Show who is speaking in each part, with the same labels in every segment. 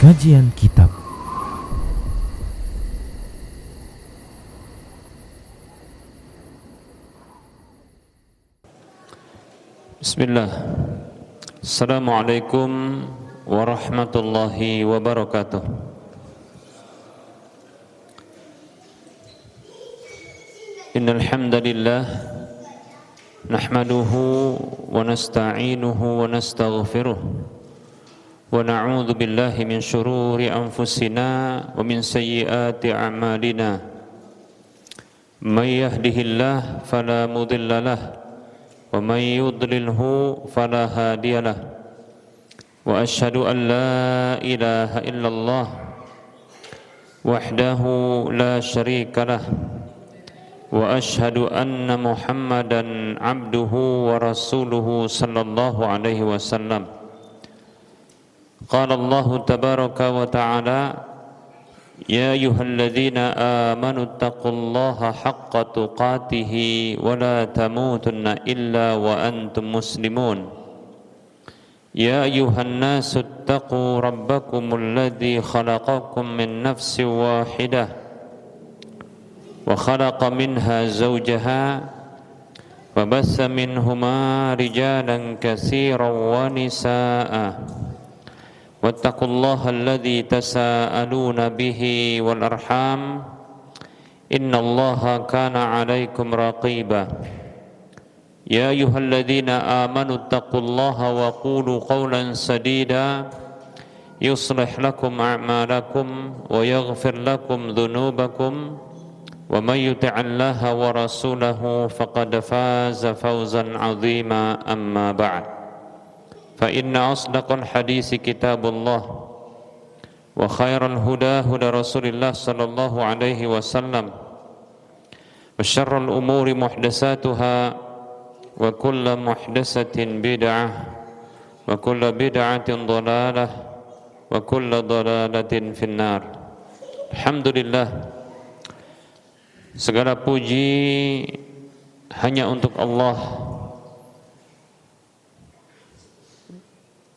Speaker 1: Kajian Kitab.
Speaker 2: Bismillah. Assalamualaikum warahmatullahi wabarakatuh. Innal hamdalillah nahmaduhu wa nasta'inuhu wa nastaghfiruh wa na'udzu billahi min shururi anfusina wa min sayyiati a'malina. May yahdihillahu fala mudilla lahu wa may yudlilhu fala hadiyalah. Wa asyhadu an la ilaha illallah wahdahu la syarikalah wa asyhadu anna Muhammadan abduhu wa rasuluhu sallallahu alaihi wasallam. Qala Allah tabaraka wa ta'ala, ya ayyuhalladzina amanu taqullaha haqqa tuqatih wa la tamutunna illa wa antum muslimun. Ya ayyuhan nasu taqu rabbakumul ladzi khalaqakum min nafsin wahidah wa khalaqa minha zawjaha wa bassa minhuma rijalan katsiran wa nisaa'a. Wattaqullaha alladzi tasaaluna bihi wal arham innallaha kana 'alaikum raqiba. Ya ayyuhalladzina amanu taqullaha wa qulu qawlan sadida yuslih lakum a'malakum wa yaghfir lakum dhunubakum wa may yuti'illaha wa rasulahu faqad faza fawzan 'azima. Amma ba'd. Fa inna asdaqal hadisi kitabullah wa khairal huda huda Rasulillah sallallahu alaihi wasallam wa syarrul umuri muhdatsatuha wa kullu muhdatsatin bid'ah wa kullu bid'atin dhalalah wa kullu dhalalatin finnar. Alhamdulillah, segala puji hanya untuk Allah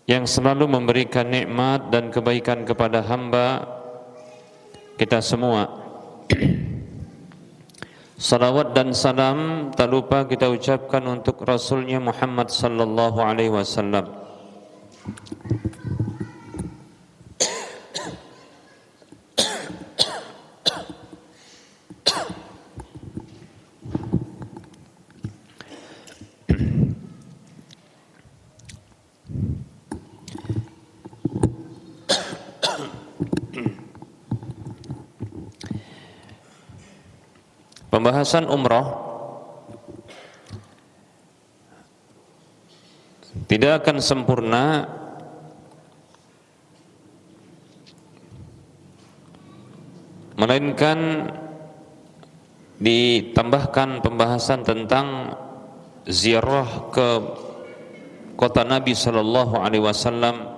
Speaker 2: yang selalu memberikan nikmat dan kebaikan kepada hamba kita semua. Salawat dan salam tak lupa kita ucapkan untuk Rasulnya Muhammad sallallahu alaihi wasallam. Pembahasan umrah tidak akan sempurna melainkan ditambahkan pembahasan tentang ziarah ke kota Nabi sallallahu alaihi wasallam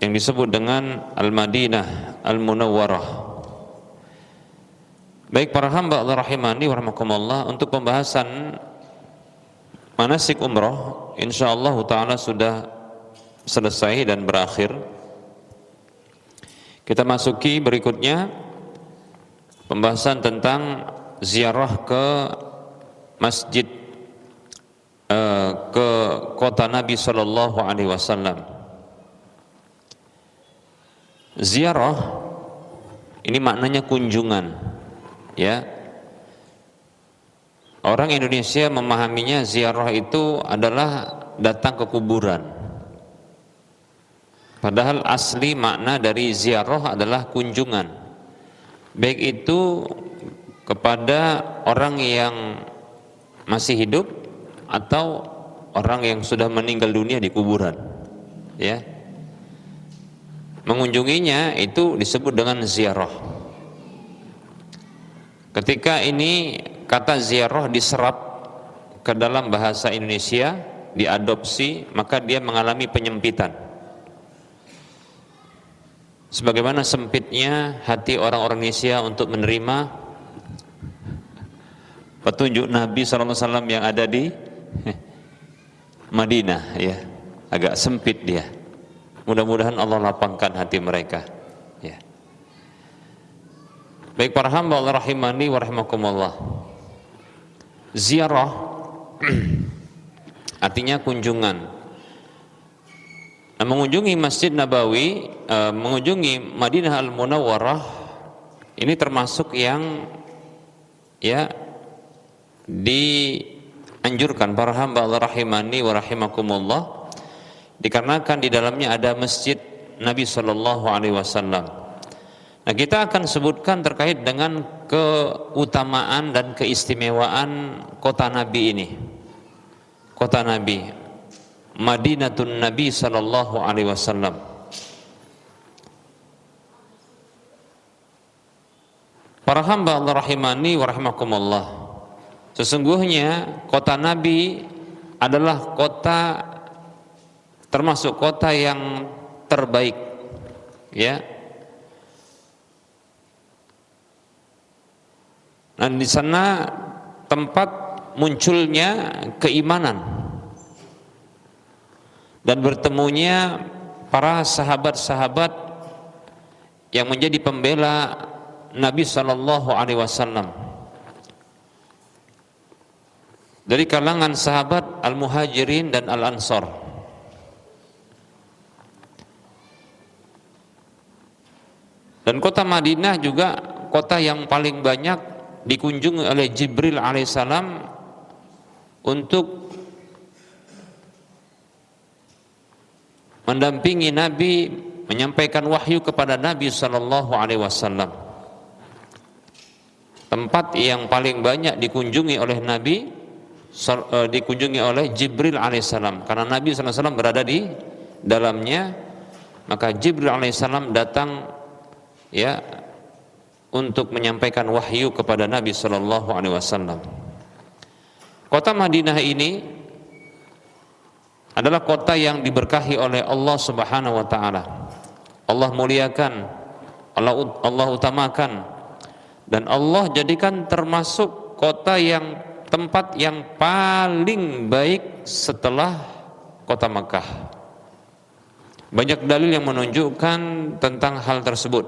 Speaker 2: yang disebut dengan Al-Madinah Al-Munawwarah. Baik para hamba Allah rahimani wa rahmakumullah, untuk pembahasan manasik umrah insyaallah ta'ala sudah selesai dan berakhir. Kita masuki berikutnya pembahasan tentang ziarah ke masjid ke kota Nabi sallallahu alaihi wasallam. Ziarah ini maknanya kunjungan, ya. Orang Indonesia memahaminya ziarah itu adalah datang ke kuburan. Padahal asli makna dari ziarah adalah kunjungan. Baik itu kepada orang yang masih hidup atau orang yang sudah meninggal dunia di kuburan, ya. Mengunjunginya itu disebut dengan ziarah. Ketika ini kata ziarah diserap ke dalam bahasa Indonesia, diadopsi, maka dia mengalami penyempitan. Sebagaimana sempitnya hati orang-orang Indonesia untuk menerima petunjuk Nabi SAW yang ada di Madinah, ya. agak sempit dia. Mudah-mudahan Allah lapangkan hati mereka. Ya. Baik para hamba Allah rahimani wa rahimakumullah. Ziarah artinya kunjungan. Nah, mengunjungi Masjid Nabawi, mengunjungi Madinah Al-Munawwarah ini termasuk yang ya dianjurkan para hamba Allah rahimani wa rahimakumullah, dikarenakan di dalamnya ada masjid Nabi Shallallahu Alaihi Wasallam. Nah, kita akan sebutkan terkait dengan keutamaan dan keistimewaan kota Nabi ini, kota Nabi, Madinatun Nabi Shallallahu Alaihi Wasallam. Para hamba Allah rahimani wa rahimakumullah, sesungguhnya kota Nabi adalah kota, termasuk kota yang terbaik, ya. Dan di sana tempat munculnya keimanan dan bertemunya para sahabat-sahabat yang menjadi pembela Nabi Sallallahu Alaihi Wasallam dari kalangan sahabat Al-Muhajirin dan Al-Ansar. Dan kota Madinah juga kota yang paling banyak dikunjungi oleh Jibril alaihissalam untuk mendampingi Nabi, menyampaikan wahyu kepada Nabi Sallallahu Alaihi Wasallam. Tempat yang paling banyak dikunjungi oleh Nabi, dikunjungi oleh Jibril alaihissalam, karena Nabi Sallallahu Alaihi Wasallam berada di dalamnya, maka Jibril alaihissalam datang ya untuk menyampaikan wahyu kepada Nabi Shallallahu Alaihi Wasallam. Kota Madinah ini adalah kota yang diberkahi oleh Allah Subhanahu Wa Taala. Allah muliakan, Allah utamakan, dan Allah jadikan termasuk kota yang tempat yang paling baik setelah kota Makkah. Banyak dalil yang menunjukkan tentang hal tersebut,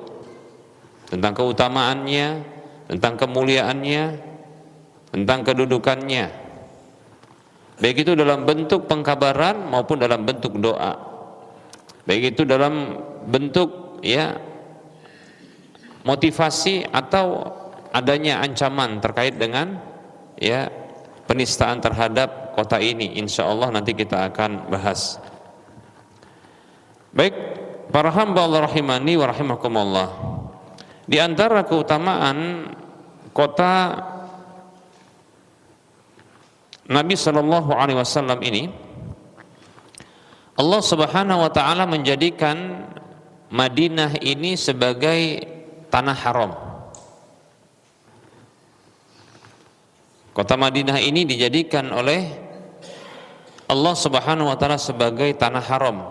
Speaker 2: tentang keutamaannya, tentang kemuliaannya, tentang kedudukannya, baik itu dalam bentuk pengkabaran maupun dalam bentuk doa, baik itu dalam bentuk ya motivasi atau adanya ancaman terkait dengan ya penistaan terhadap kota ini. Insya Allah nanti kita akan bahas. Baik para hamba Allah rahimani wa rahimakumullah, di antara keutamaan kota Nabi Shallallahu Alaihi Wasallam ini, Allah Subhanahu Wa Taala menjadikan Madinah ini sebagai tanah haram. Kota Madinah ini dijadikan oleh Allah Subhanahu Wa Taala sebagai tanah haram,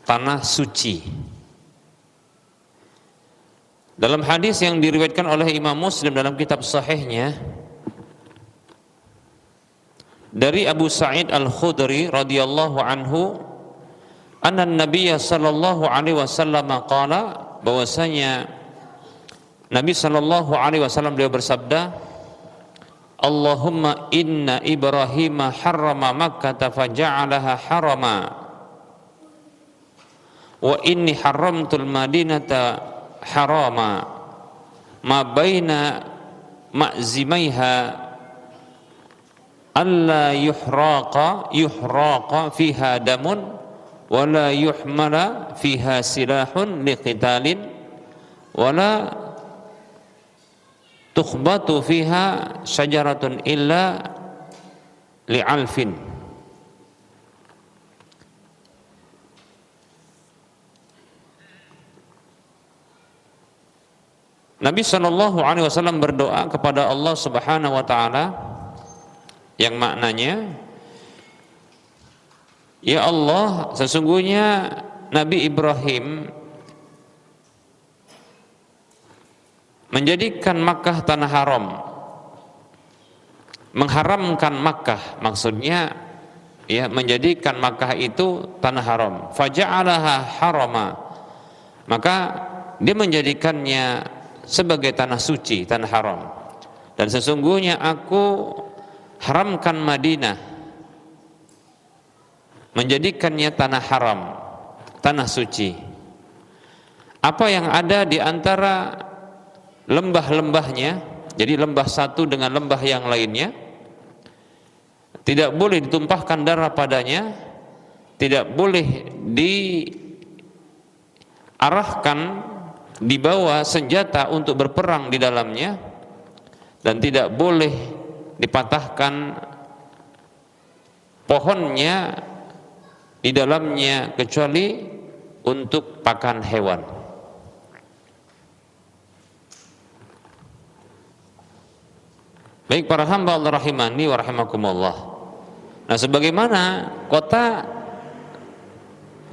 Speaker 2: tanah suci. Dalam hadis yang diriwayatkan oleh Imam Muslim dalam kitab sahihnya dari Abu Sa'id Al-Khudri radhiyallahu anhu, anna Nabiy sallallahu alaihi wasallam qala, bahwasanya Nabi sallallahu alaihi wasallam beliau bersabda, Allahumma inna Ibrahim harrama Makkah faja'alaha harama wa inni haramtul Madinata harama ma baina ma'zimaiha alla yuhraqa fiha damun wa la yuhmala fiha silahun liqitalin wa la tukhbatu fiha syajaratun illa li'alfin. Nabi Shallallahu Alaihi Wasallam berdoa kepada Allah Subhanahu Wa Taala yang maknanya, ya Allah, sesungguhnya Nabi Ibrahim menjadikan Makkah tanah haram, mengharamkan Makkah, maksudnya ya, menjadikan Makkah itu tanah haram. Faja'alaha harama, maka dia menjadikannya sebagai tanah suci, tanah haram. Dan sesungguhnya aku haramkan Madinah, menjadikannya tanah haram, tanah suci. Apa yang ada di antara lembah-lembahnya, jadi lembah satu dengan lembah yang lainnya, tidak boleh ditumpahkan darah padanya, tidak boleh diarahkan, dibawa senjata untuk berperang di dalamnya, dan tidak boleh dipatahkan pohonnya di dalamnya kecuali untuk pakan hewan. Baik para hamba Allah rahimani wa rahimakumullah. Nah, sebagaimana kota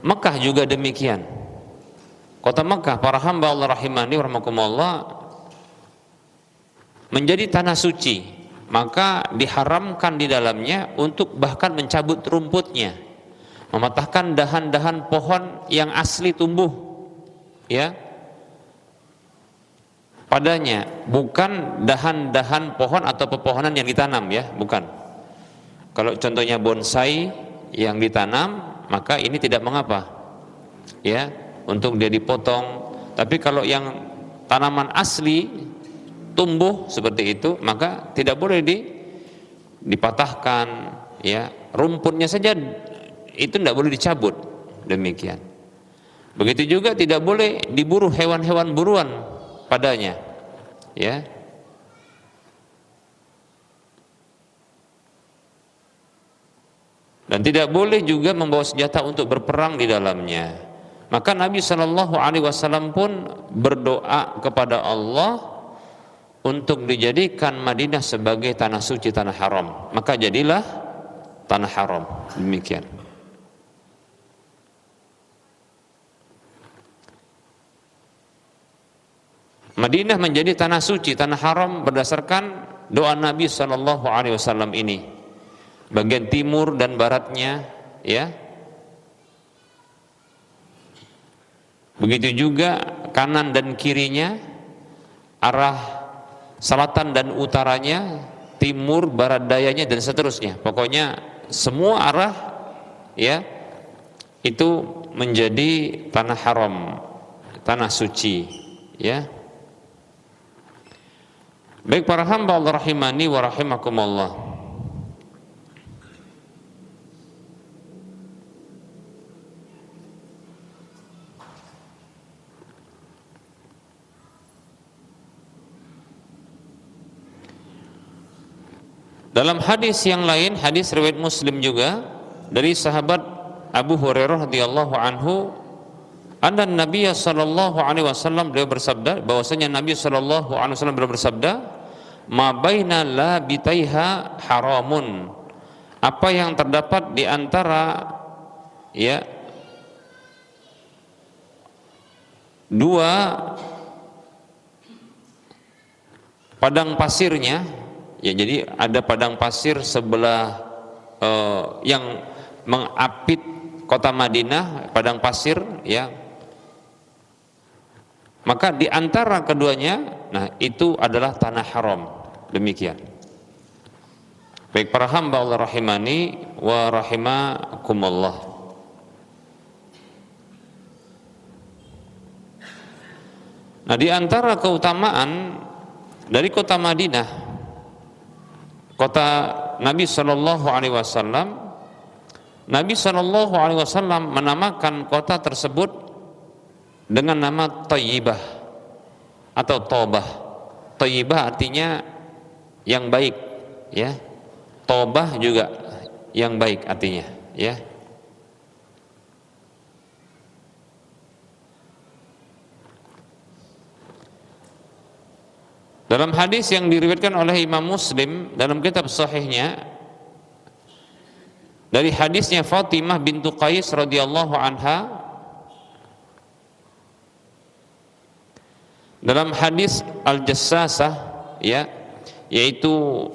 Speaker 2: Mekah juga demikian. Kota Mekah, para hamba Allah rahimani wa rahimakumullah, menjadi tanah suci, maka diharamkan di dalamnya untuk bahkan mencabut rumputnya, mematahkan dahan-dahan pohon yang asli tumbuh, ya, padanya, bukan dahan-dahan pohon atau pepohonan yang ditanam, ya, bukan. Kalau contohnya bonsai yang ditanam, maka ini tidak mengapa, ya, untuk dia dipotong. Tapi kalau yang tanaman asli tumbuh seperti itu, maka tidak boleh dipatahkan, ya, rumputnya saja itu tidak boleh dicabut, demikian. Begitu juga tidak boleh diburu hewan-hewan buruan padanya, ya. Dan tidak boleh juga membawa senjata untuk berperang di dalamnya. Maka Nabi Shallallahu Alaihi Wasallam pun berdoa kepada Allah untuk dijadikan Madinah sebagai tanah suci, tanah haram. Maka jadilah tanah haram, demikian. Madinah menjadi tanah suci, tanah haram berdasarkan doa Nabi Shallallahu Alaihi Wasallam ini. Bagian timur dan baratnya, ya. Begitu juga kanan dan kirinya, arah selatan dan utaranya, timur, barat, dayanya, dan seterusnya. Pokoknya semua arah, ya, itu menjadi tanah haram, tanah suci, ya. Baik para hamba Allah rahimani wa rahimakumullah. Dalam hadis yang lain, hadis riwayat Muslim juga dari sahabat Abu Hurairah radhiyallahu anhu, anna Nabi sallallahu alaihi wasallam, beliau bersabda, bahwasanya Nabi sallallahu alaihi wasallam beliau bersabda, ma baina labitaiha haramun, apa yang terdapat di antara, ya, dua padang pasirnya, ya, jadi ada padang pasir sebelah yang mengapit kota Madinah, padang pasir, ya. Maka di antara keduanya, nah, itu adalah tanah haram, demikian. Baik para hamba Allah rahimani wa rahimakumullah. Nah, di antara keutamaan dari kota Madinah, kota Nabi Shallallahu Alaihi Wasallam, Nabi Shallallahu Alaihi Wasallam menamakan kota tersebut dengan nama Thayyibah atau Tobah. Thayyibah artinya yang baik, ya. Tobah juga yang baik artinya, ya. Dalam hadis yang diriwayatkan oleh Imam Muslim dalam kitab sahihnya, dari hadisnya Fatimah bintu Qais radhiyallahu anha, dalam hadis Al-Jassasah, ya, yaitu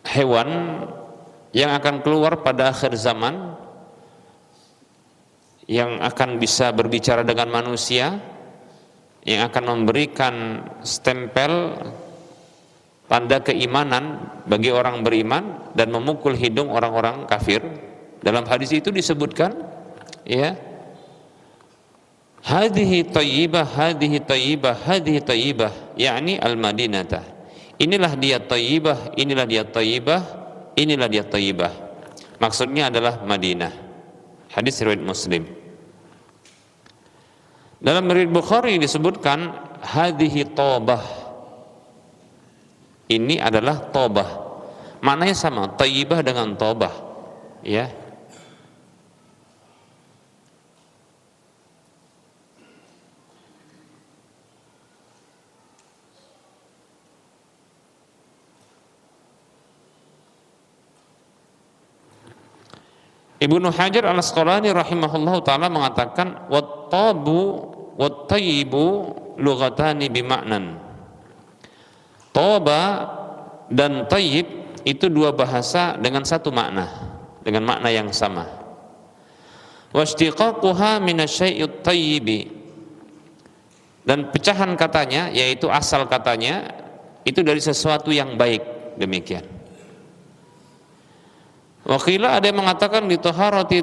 Speaker 2: hewan yang akan keluar pada akhir zaman, yang akan bisa berbicara dengan manusia, yang akan memberikan stempel tanda keimanan bagi orang beriman dan memukul hidung orang-orang kafir. Dalam hadis itu disebutkan, ya, hadhihi thayyibah, hadhihi thayyibah, hadhihi thayyibah, yakni al-Madinah. Inilah dia thayyibah, inilah dia thayyibah, inilah dia thayyibah. Maksudnya adalah Madinah. Hadis riwayat Muslim. Dalam riwayat Bukhari disebutkan hadhihi thabah. Ini adalah thabah. Maknanya sama, thayyibah dengan thabah, ya. Ibnu Hajar al-Asqalani rahimahullahu ta'ala mengatakan wat-tabu wat-tayyibu lughatani bima'nan. Taba dan tayyib itu dua bahasa dengan satu makna, dengan makna yang sama. Washtiqaquha minasyai'ut tayyibi, dan pecahan katanya, yaitu asal katanya itu dari sesuatu yang baik, demikian. Wakila ada yang mengatakan litaharati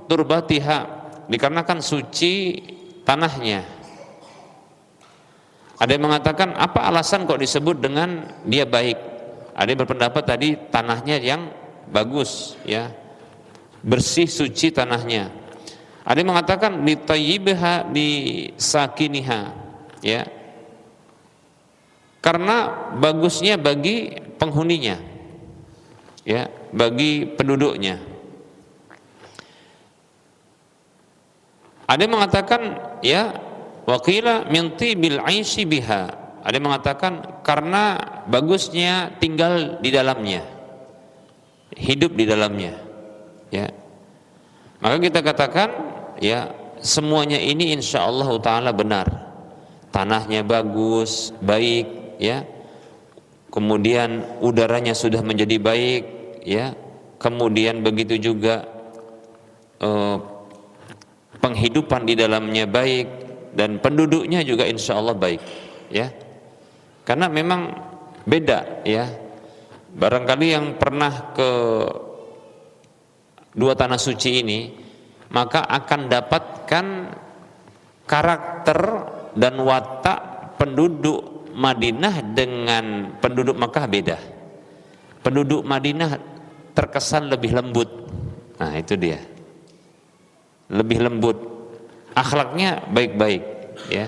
Speaker 2: turbatiha, dikarenakan suci tanahnya. Ada yang mengatakan apa alasan kok disebut dengan dia baik? Ada yang berpendapat tadi tanahnya yang bagus, ya, bersih suci tanahnya. Ada yang mengatakan litayyibiha lisakiniha, ya, karena bagusnya bagi penghuninya, ya, bagi penduduknya. Ada yang mengatakan, ya, waqila min tibil aishi biha. Ada yang mengatakan karena bagusnya tinggal di dalamnya, hidup di dalamnya, ya. Maka kita katakan, ya, semuanya ini insyaallah taala benar. Tanahnya bagus, baik, ya. Kemudian udaranya sudah menjadi baik, ya. Kemudian begitu juga penghidupan di dalamnya baik, dan penduduknya juga insya Allah baik, ya. Karena memang beda, ya. Barangkali yang pernah ke dua tanah suci ini, maka akan dapatkan karakter dan watak penduduk Madinah dengan penduduk Makkah beda. Penduduk Madinah terkesan lebih lembut. Nah, itu dia. Lebih lembut. Akhlaknya baik-baik, ya.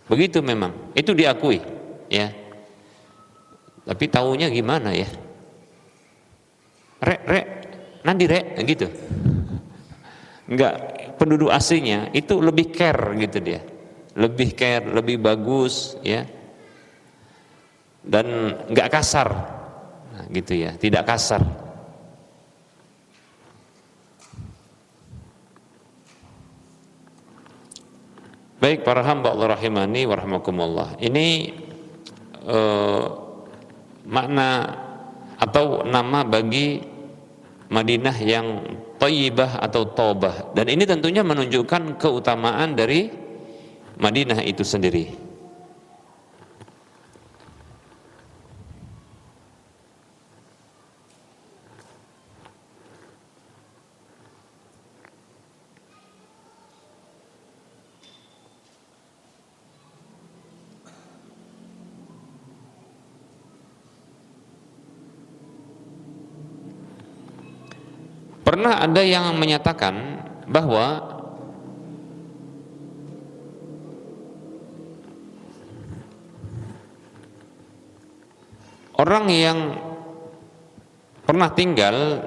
Speaker 2: Begitu memang. Itu diakui, ya. Tapi taunya gimana, ya? Rek, nanti rek, gitu. Enggak, penduduk aslinya itu lebih care gitu dia. Lebih care, lebih bagus, ya. Dan enggak kasar. Nah, gitu ya, tidak kasar. Baik para hamba Allah rahimani wa rahmakumullah. Ini makna atau nama bagi Madinah yang thayyibah atau taubah, dan ini tentunya menunjukkan keutamaan dari Madinah itu sendiri. Pernah ada yang menyatakan bahwa orang yang pernah tinggal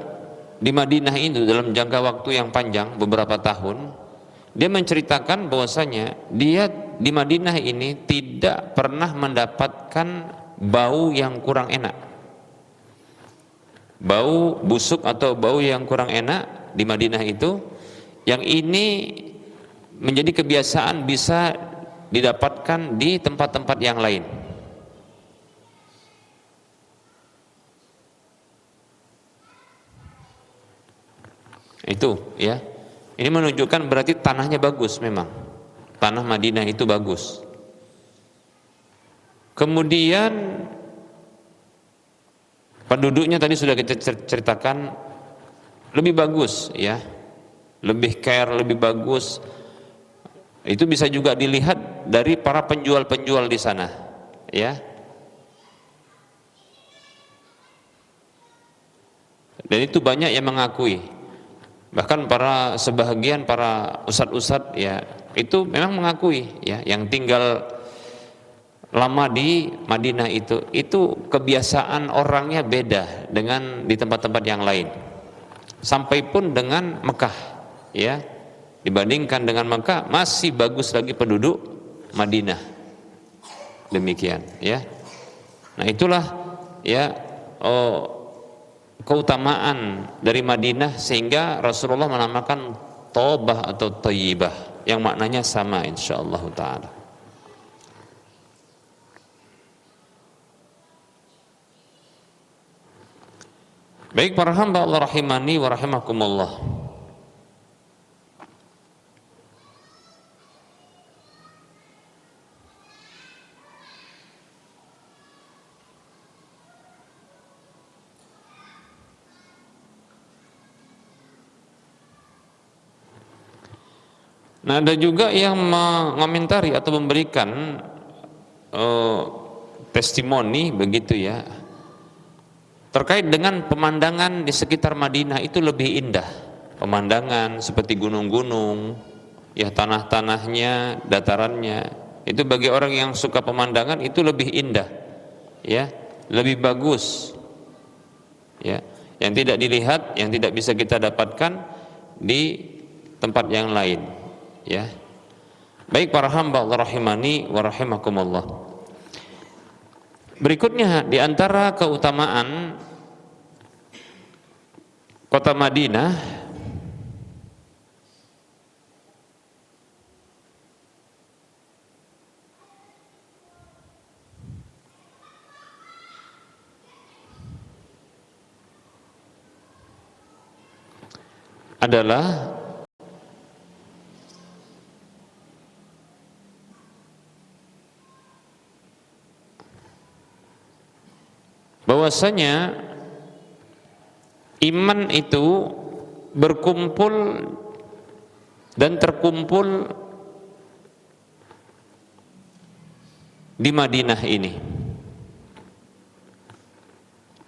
Speaker 2: di Madinah itu dalam jangka waktu yang panjang, beberapa tahun, dia menceritakan bahwasanya dia di Madinah ini tidak pernah mendapatkan bau yang kurang enak. Bau busuk atau bau yang kurang enak di Madinah itu, yang ini menjadi kebiasaan bisa didapatkan di tempat-tempat yang lain. Itu ya. Ini menunjukkan berarti tanahnya bagus memang. Tanah Madinah itu bagus. Kemudian penduduknya tadi sudah kita ceritakan lebih bagus ya. Lebih care, lebih bagus. Itu bisa juga dilihat dari para penjual-penjual di sana ya. Dan itu banyak yang mengakui. Bahkan sebahagian para ustadz-ustadz ya itu memang mengakui ya, yang tinggal lama di Madinah itu kebiasaan orangnya beda dengan di tempat-tempat yang lain. Sampai pun dengan Mekah ya, dibandingkan dengan Mekah masih bagus lagi penduduk Madinah. Demikian ya. Nah itulah ya keutamaan dari Madinah sehingga Rasulullah menamakan Tobah atau Thayyibah yang maknanya sama insyaallah taala. Baik para hamba Allah rahimani wa rahimakumullah. Nah, ada juga yang mengomentari atau memberikan testimoni begitu ya, terkait dengan pemandangan di sekitar Madinah itu lebih indah. Pemandangan seperti gunung-gunung, ya tanah-tanahnya, datarannya, itu bagi orang yang suka pemandangan itu lebih indah, ya, lebih bagus, ya, yang tidak dilihat, yang tidak bisa kita dapatkan di tempat yang lain. Ya, baik para hamba Allah rahimani wa rahimakumullah. Berikutnya di antara keutamaan kota Madinah adalah bahwasanya iman itu berkumpul dan terkumpul di Madinah ini.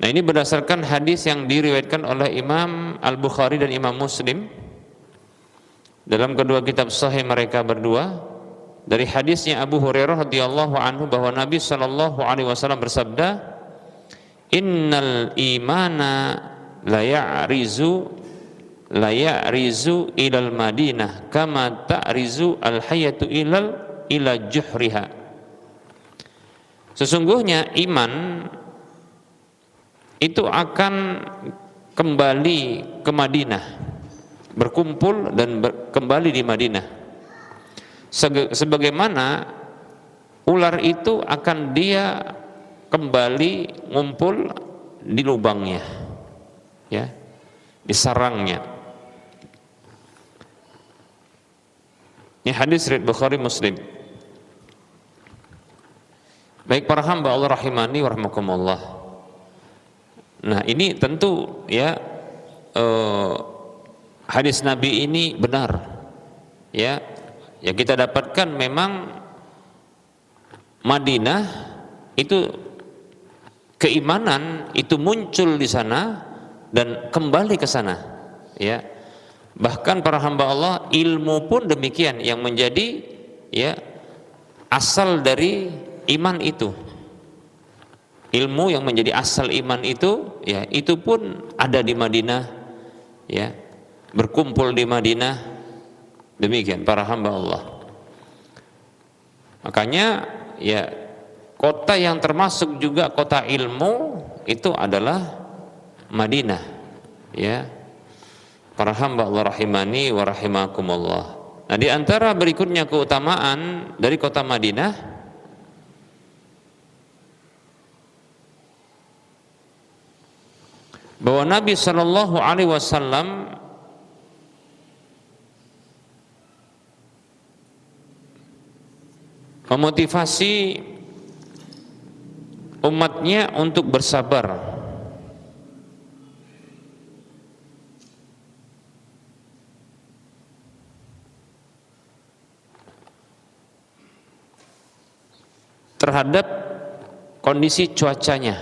Speaker 2: Nah, ini berdasarkan hadis yang diriwayatkan oleh Imam Al-Bukhari dan Imam Muslim dalam kedua kitab sahih mereka berdua, dari hadisnya Abu Hurairah radhiyallahu anhu bahwa Nabi sallallahu alaihi wasallam bersabda, innal imana la ya'rizu ilal Madinah kama ta'rizu al hayatu ila juhriha. Sesungguhnya iman itu akan kembali ke Madinah, berkumpul dan kembali di Madinah sebagaimana ular itu akan dia kembali ngumpul di lubangnya, ya, di sarangnya. Ini hadis riwayat Bukhari Muslim. Baik para hamba Allah rahimani wa rahimakumullah. Nah, ini tentu ya hadis Nabi ini benar, ya. Ya kita dapatkan memang Madinah itu keimanan itu muncul di sana dan kembali ke sana, ya. Bahkan para hamba Allah, ilmu pun demikian yang menjadi ya asal dari iman itu. Ilmu yang menjadi asal iman itu, ya, itu pun ada di Madinah, ya, berkumpul di Madinah. Demikian para hamba Allah. Makanya, ya, kota yang termasuk juga kota ilmu itu adalah Madinah, ya. Para hamba Allah rahimani wa rahimakumullah. Nah, di antara berikutnya keutamaan dari kota Madinah, bahwa Nabi Shallallahu Alaihi Wasallam memotivasi umatnya untuk bersabar. Terhadap kondisi cuacanya,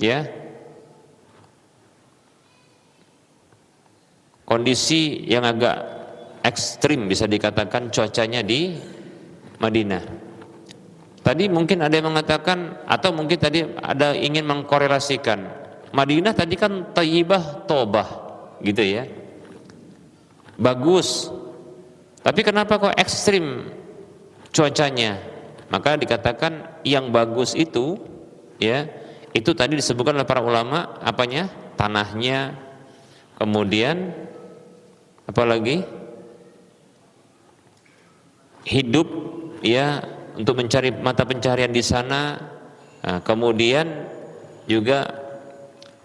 Speaker 2: ya. Kondisi yang agak ekstrim bisa dikatakan cuacanya di Madinah. Tadi mungkin ada yang mengatakan, atau mungkin tadi ada ingin mengkorelasikan, Madinah tadi kan thayyibah tobah gitu ya, bagus, tapi kenapa kok ekstrim cuacanya? Maka dikatakan yang bagus itu, ya, itu tadi disebutkan oleh para ulama, apanya? Tanahnya, kemudian apalagi? Hidup, ya, untuk mencari mata pencaharian di sana. Nah, kemudian juga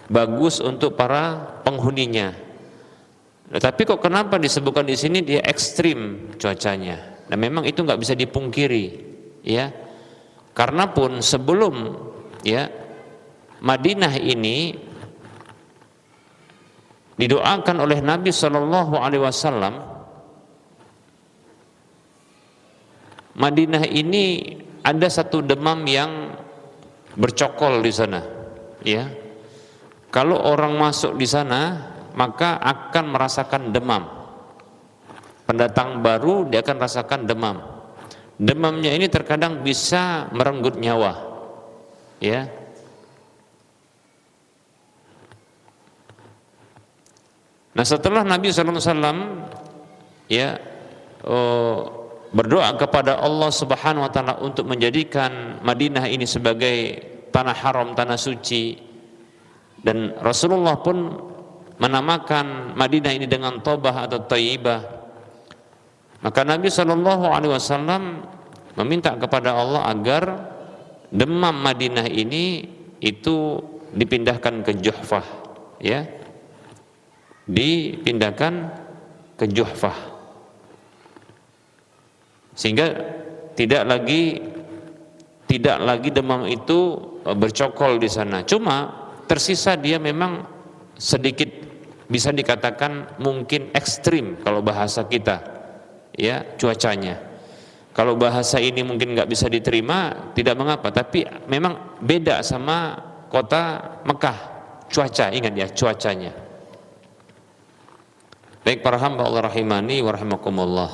Speaker 2: bagus untuk para penghuninya. Tapi kok kenapa disebutkan di sini dia ekstrim cuacanya? Nah, memang itu nggak bisa dipungkiri, ya. Karena pun sebelum, ya, Madinah ini didoakan oleh Nabi Shallallahu Alaihi Wasallam, Madinah ini ada satu demam yang bercokol di sana, ya. Kalau orang masuk di sana maka akan merasakan demam. Pendatang baru dia akan rasakan demam. Demamnya ini terkadang bisa merenggut nyawa, ya. Nah, setelah Nabi SAW, ya, berdoa kepada Allah Subhanahu Wa Taala untuk menjadikan Madinah ini sebagai tanah haram, tanah suci, dan Rasulullah pun menamakan Madinah ini dengan Tobah atau Thayyibah. Maka Nabi SAW meminta kepada Allah agar demam Madinah ini itu dipindahkan ke Juhfah, ya, dipindahkan ke Juhfah, sehingga tidak lagi demam itu bercokol di sana. Cuma tersisa dia memang sedikit bisa dikatakan mungkin ekstrim kalau bahasa kita, ya, cuacanya. Kalau bahasa ini mungkin nggak bisa diterima, tidak mengapa. Tapi memang beda sama kota Mekah, cuaca, ingat ya, cuacanya. Baik para hamba Allah rahimani wa rahimakumullah.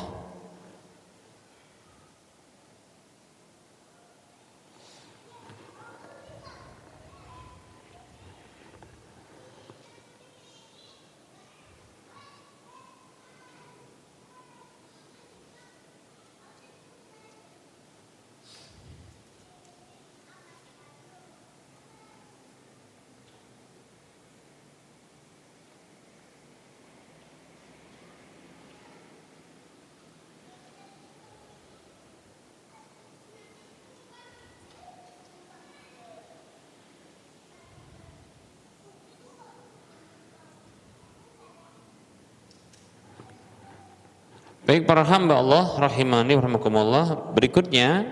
Speaker 2: Baik para hamba Allah rahimani wa rahimakumullah, berikutnya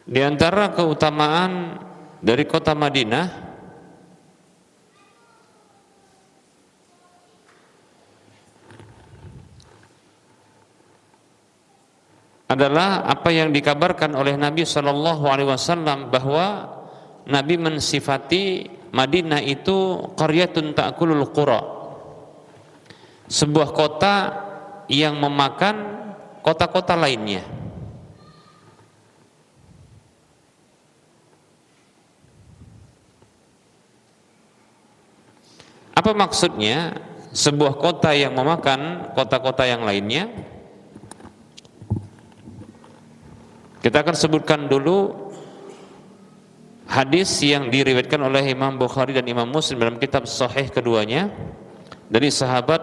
Speaker 2: di antara keutamaan dari kota Madinah adalah apa yang dikabarkan oleh Nabi Shallallahu Alaihi Wasallam, bahwa Nabi mensifati Madinah itu qaryatun ta'kulul qura, sebuah kota yang memakan kota-kota lainnya. Apa maksudnya sebuah kota yang memakan kota-kota yang lainnya? Kita akan sebutkan dulu hadis yang diriwayatkan oleh Imam Bukhari dan Imam Muslim dalam kitab sahih keduanya dari sahabat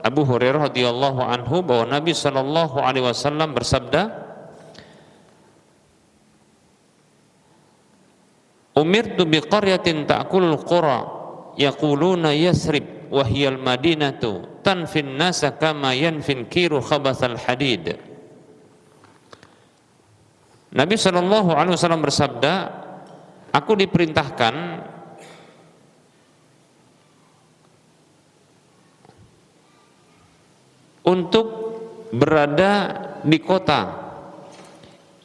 Speaker 2: Abu Hurairah radhiyallahu anhu, bahwa Nabi sallallahu alaihi wasallam bersabda, umirtu biqaryatin ta'kulul qura yaquluna Yasrib wa hiyal madinatu tanfin nasa kama yanfin kiru khabathal hadid. Nabi SAW bersabda, aku diperintahkan untuk berada di kota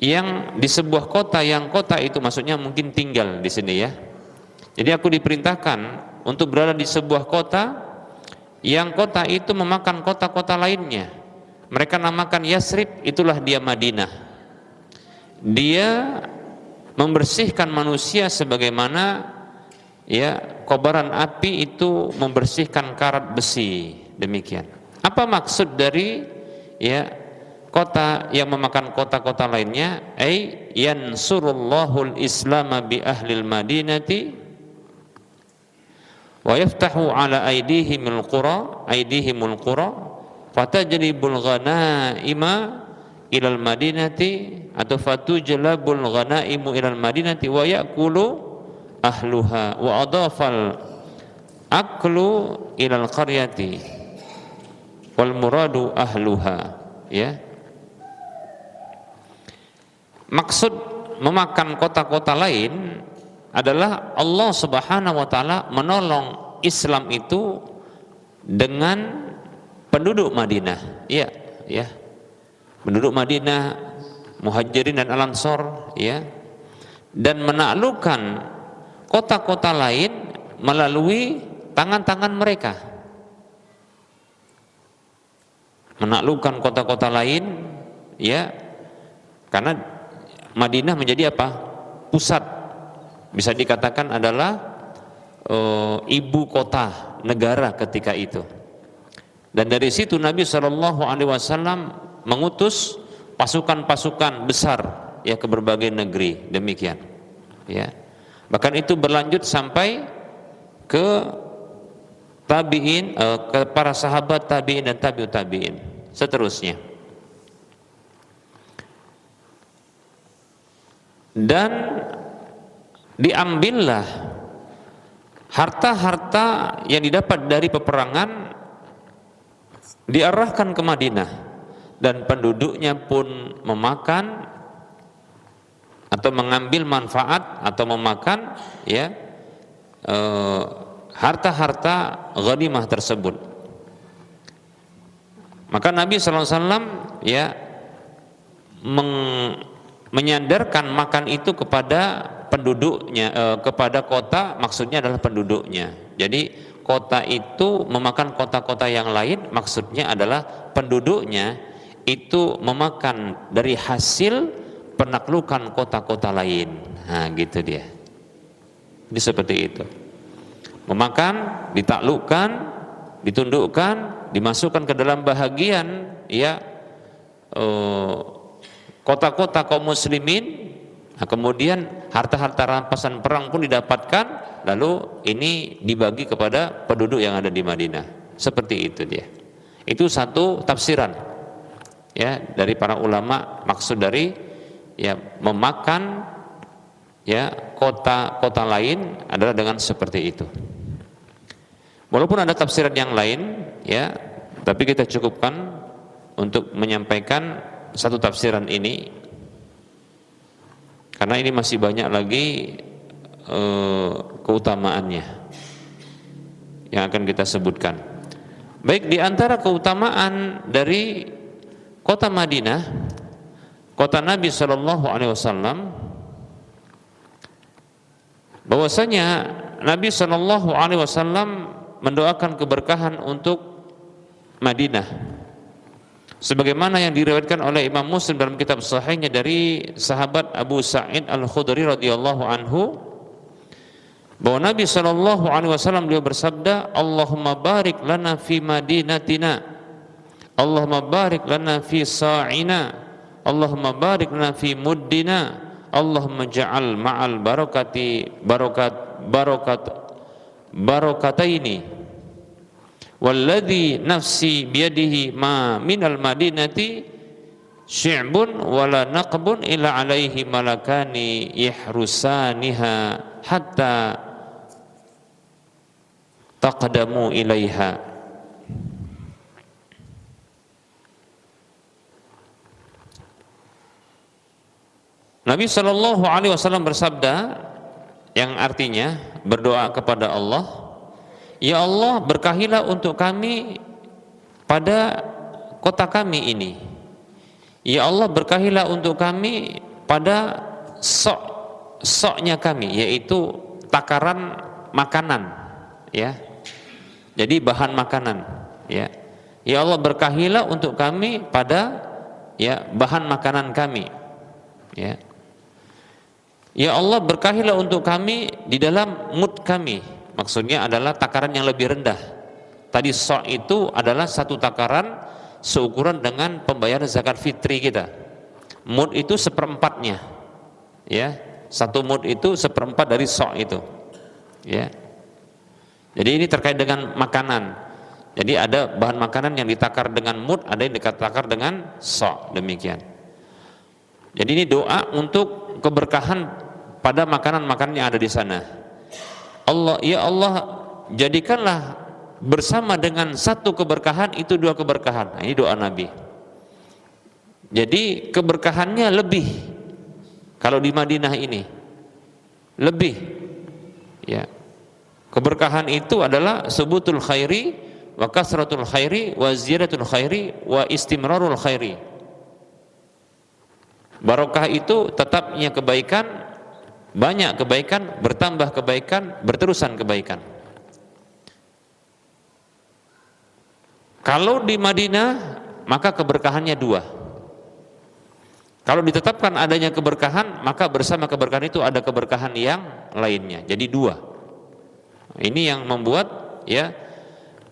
Speaker 2: yang di sebuah kota yang kota itu maksudnya mungkin tinggal di sini ya. Jadi aku diperintahkan untuk berada di sebuah kota yang kota itu memakan kota-kota lainnya. Mereka namakan Yasrib, itulah dia Madinah. Dia membersihkan manusia sebagaimana ya kobaran api itu membersihkan karat besi, demikian. Apa maksud dari ya kota yang memakan kota-kota lainnya? Ai yansurullahul islama bi ahlil madinati wa yaftahu ala aydihimul qura fatajlibul ghanaima ilal madinati atau fatujlabul ghanaimu ilal madinati wa ya'kulu ahluha wa adafal aklu ilal qaryati wal muradu ahluha. Ya, maksud memakan kota-kota lain adalah Allah Subhanahu wa taala menolong Islam itu dengan penduduk Madinah. Ya, ya. Penduduk Madinah, Muhajirin dan Al-Ansor, ya. Dan menaklukkan kota-kota lain melalui tangan-tangan mereka. Menaklukkan kota-kota lain, ya. Karena Madinah menjadi apa? Pusat, bisa dikatakan adalah ibu kota negara ketika itu. Dan dari situ Nabi SAW mengutus pasukan-pasukan besar ya ke berbagai negeri, demikian. Ya, bahkan itu berlanjut sampai ke tabiin, ke para sahabat tabiin dan tabiut tabiin, seterusnya. Dan diambillah harta-harta yang didapat dari peperangan diarahkan ke Madinah, dan penduduknya pun memakan atau mengambil manfaat atau memakan ya harta-harta ghanimah tersebut. Maka Nabi SAW ya menyandarkan makan itu kepada penduduknya, kepada kota, maksudnya adalah penduduknya. Jadi kota itu memakan kota-kota yang lain, maksudnya adalah penduduknya itu memakan dari hasil penaklukan kota-kota lain. Nah, gitu dia. Jadi seperti itu. Memakan, ditaklukkan, ditundukkan, dimasukkan ke dalam bahagian ya kota-kota kaum muslimin. Nah, kemudian harta-harta rampasan perang pun didapatkan, lalu ini dibagi kepada penduduk yang ada di Madinah. Seperti itu dia. Itu satu tafsiran ya dari para ulama, maksud dari ya memakan ya kota-kota lain adalah dengan seperti itu. Walaupun ada tafsiran yang lain ya, tapi kita cukupkan untuk menyampaikan satu tafsiran ini, karena ini masih banyak lagi keutamaannya yang akan kita sebutkan. Baik, di antara keutamaan dari kota Madinah, kota Nabi SAW, bahwasanya Nabi SAW mendoakan keberkahan untuk Madinah, sebagaimana yang diriwayatkan oleh Imam Muslim dalam kitab sahihnya dari sahabat Abu Sa'id Al-Khudri radhiyallahu anhu, bahwa Nabi SAW beliau bersabda, Allahumma barik lana fi madinatina, Allahumma barik lana fi sa'ina, Allahumma barik lana fi muddina, Allahumma ja'al ma'al barakataini walladzi nafsi biyadihi ma minal madinati syi'bun wala naqbun illa alaihi malakani yahrusaniha hatta taqdamu ilaiha. Nabi Shallallahu Alaihi Wasallam bersabda, yang artinya berdoa kepada Allah, ya Allah berkahilah untuk kami pada kota kami ini, ya Allah berkahilah untuk kami pada soknya kami, yaitu takaran makanan, ya, jadi bahan makanan, ya, ya Allah berkahilah untuk kami pada ya bahan makanan kami, ya. Ya Allah berkahilah untuk kami di dalam mud kami, maksudnya adalah takaran yang lebih rendah. Tadi sok itu adalah satu takaran seukuran dengan pembayaran zakat fitri kita. Mud itu seperempatnya, ya, satu mud itu seperempat dari sok itu, ya. Jadi ini terkait dengan makanan. Jadi ada bahan makanan yang ditakar dengan mud, ada yang ditakar dengan sok, demikian. Jadi ini doa untuk keberkahan pada makanan-makanan yang ada di sana. Allah, ya Allah jadikanlah bersama dengan satu keberkahan itu dua keberkahan. Nah, ini doa Nabi. Jadi keberkahannya lebih kalau di Madinah ini lebih, ya. Keberkahan itu adalah subutul khairi wa kasratul khairi wa ziyadatul khairi wa istimrarul khairi. Barokah itu tetapnya kebaikan, banyak kebaikan, bertambah kebaikan, berterusan kebaikan. Kalau di Madinah maka keberkahannya dua. Kalau ditetapkan adanya keberkahan, maka bersama keberkahan itu ada keberkahan yang lainnya. Jadi dua. Ini yang membuat ya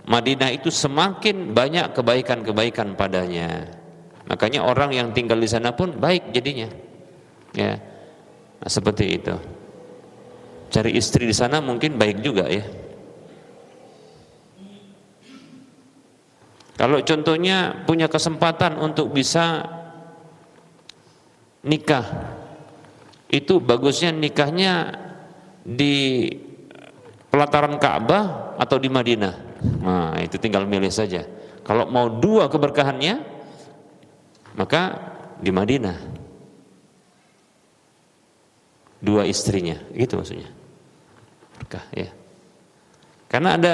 Speaker 2: Madinah itu semakin banyak kebaikan-kebaikan padanya. Makanya orang yang tinggal di sana pun baik jadinya. Ya. Nah, seperti itu. Cari istri di sana mungkin baik juga, ya. Kalau contohnya punya kesempatan untuk bisa nikah, itu bagusnya nikahnya di pelataran Ka'bah atau di Madinah. Nah, itu tinggal milih saja. Kalau mau dua keberkahannya, maka di Madinah. Dua istrinya, gitu maksudnya. Berkah, ya. Karena ada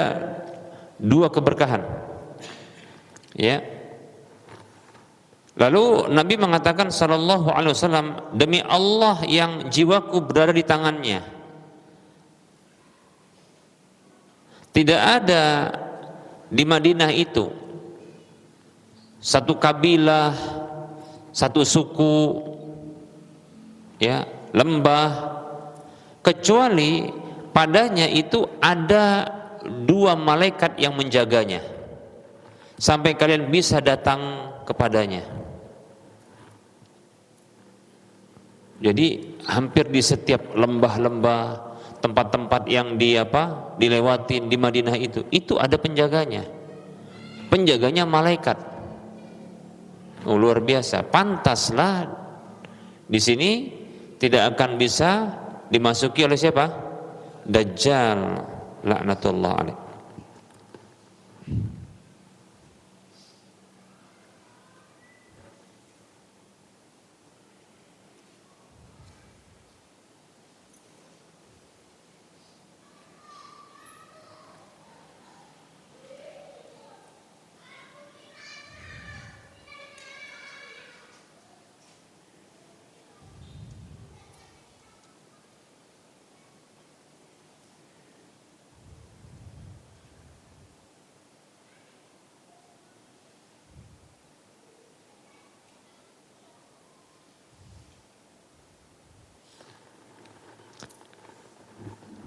Speaker 2: dua keberkahan. Ya. Lalu Nabi mengatakan sallallahu alaihi wasallam, demi Allah yang jiwaku berada di tangannya, tidak ada di Madinah itu satu kabilah, satu suku, ya, lembah, kecuali padanya itu ada dua malaikat yang menjaganya sampai kalian bisa datang kepadanya. Jadi hampir di setiap lembah-lembah, tempat-tempat yang dilewatin di Madinah itu ada penjaganya. Penjaganya malaikat. Oh, luar biasa. Pantaslah di sini tidak akan bisa dimasuki oleh siapa? Dajjal laknatullah alaih.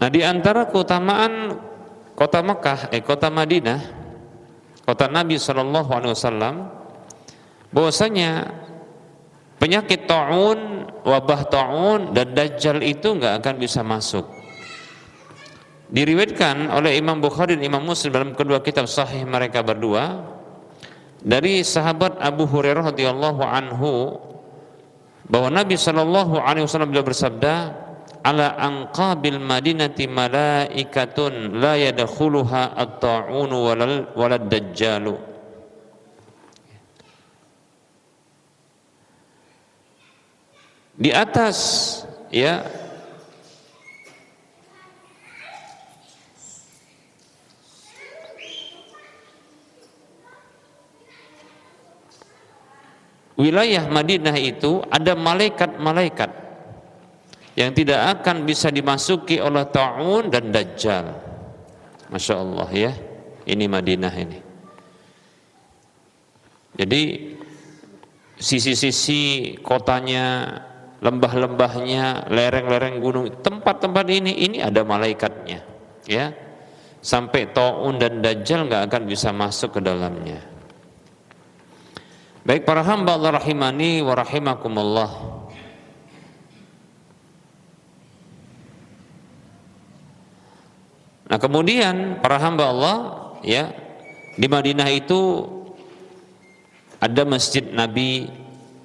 Speaker 2: Nah, di antara keutamaan kota Mekah, kota Madinah, kota Nabi Shallallahu Alaihi Wasallam, bahwasanya penyakit taun, wabah taun dan dajjal itu nggak akan bisa masuk. Diriwayatkan oleh Imam Bukhari dan Imam Muslim dalam kedua kitab sahih mereka berdua dari sahabat Abu Hurairah radhiyallahu anhu bahwa Nabi sallallahu alaihi wasallam beliau bersabda, ala anqabil madinati malaikatun la yadkhuluha at-ta'un walad dajjalu. Di atas ya wilayah Madinah itu ada malaikat-malaikat yang tidak akan bisa dimasuki oleh ta'un dan dajjal. Masya Allah ya, ini Madinah ini. Jadi sisi-sisi kotanya, lembah-lembahnya, lereng-lereng gunung, tempat-tempat ini ada malaikatnya ya. Sampai ta'un dan dajjal nggak akan bisa masuk ke dalamnya. Baik para hamba Allah rahimani wa rahimakumullah. Nah kemudian para hamba Allah ya, di Madinah itu ada Masjid Nabi.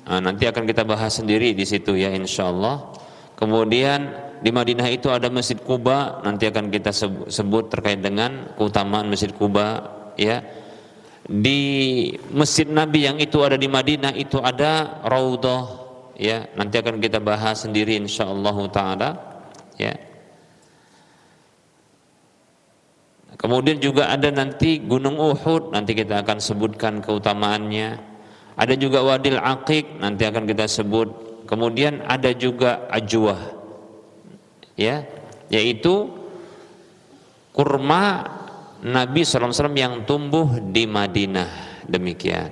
Speaker 2: Nah, nanti akan kita bahas sendiri di situ ya insyaallah. Kemudian di Madinah itu ada Masjid Quba, nanti akan kita sebut terkait dengan keutamaan Masjid Quba ya. Di Masjid Nabi yang itu ada di Madinah itu ada Raudhah ya, nanti akan kita bahas sendiri insyaallah taala ya. Kemudian juga ada nanti Gunung Uhud, nanti kita akan sebutkan keutamaannya. Ada juga Wadil Aqiq, nanti akan kita sebut. Kemudian ada juga Ajwah ya, yaitu kurma Nabi SAW yang tumbuh di Madinah. Demikian.